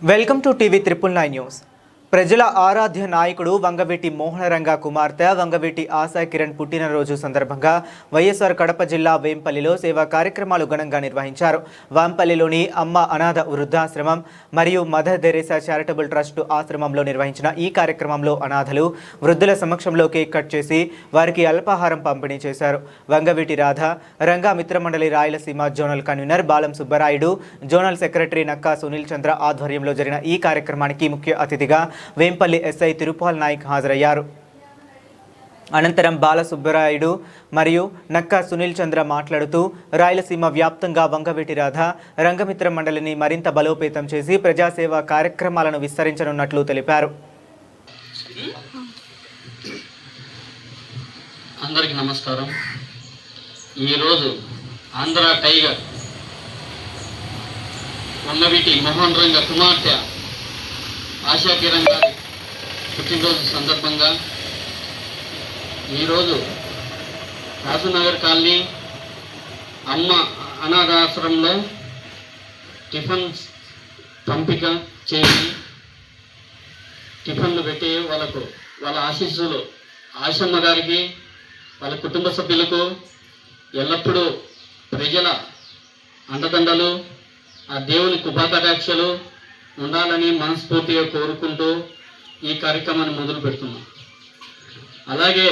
Welcome to TV 999 news. ప్రజల ఆరాధ్య నాయకుడు వంగవీటి మోహనరంగ కుమార్తె వంగవీటి ఆశా కిరణ్ పుట్టినరోజు సందర్భంగా వైఎస్ఆర్ కడప జిల్లా వేంపల్లిలో సేవా కార్యక్రమాలు ఘనంగా నిర్వహించారు. వేంపల్లిలోని అమ్మ అనాథ వృద్ధాశ్రమం మరియు మదర్ తెరేసా చారిటబుల్ ట్రస్ట్ ఆశ్రమంలో నిర్వహించిన ఈ కార్యక్రమంలో అనాథలు వృద్ధుల సమక్షంలో కేక్ కట్ చేసి వారికి అల్పాహారం పంపిణీ చేశారు. వంగవీటి రాధ, రంగా మిత్రమండలి Rayalaseema zonal convener Balam Subbarayudu, zonal secretary Nakka Sunil Chandra ఆధ్వర్యంలో జరిగిన ఈ కార్యక్రమానికి ముఖ్య అతిథిగా వేంపల్లి ఎస్ఐ తిరుపాల్ నాయక్ హాజరయ్యారు. అనంతరం బాల సుబ్బరాయుడు మరియు నక్కా సునీల్ చంద్ర మాట్లాడుతూ రాయలసీమ వ్యాప్తంగా వంగవీటి రాధ రంగమిత్ర మండలిని మరింత బలోపేతం చేసి ప్రజాసేవా కార్యక్రమాలను విస్తరించనున్నట్లు తెలిపారు. అందరికీ నమస్కారం. ఈరోజు ఆంధ్ర టైగర్ వంగవీటి మోహన్ రంగ కుమార్తె ఆశా కిరణ్ గారి పుట్టినరోజు సందర్భంగా ఈరోజు రాజునగర్ కాలనీ అమ్మ అనాథాశ్రమంలో టిఫిన్ పంపిక చేసి టిఫిన్లు పెట్టి వాళ్ళ ఆశీస్సులు ఆశమ్మ గారికి వాళ్ళ కుటుంబ సభ్యులకు ఎల్లప్పుడూ ప్రజల అండదండలు ఆ దేవుని కృపాకటాక్షలు ఉండాలని మనస్ఫూర్తిగా కోరుకుంటూ ఈ కార్యక్రమాన్ని మొదలు పెడుతున్నాం. అలాగే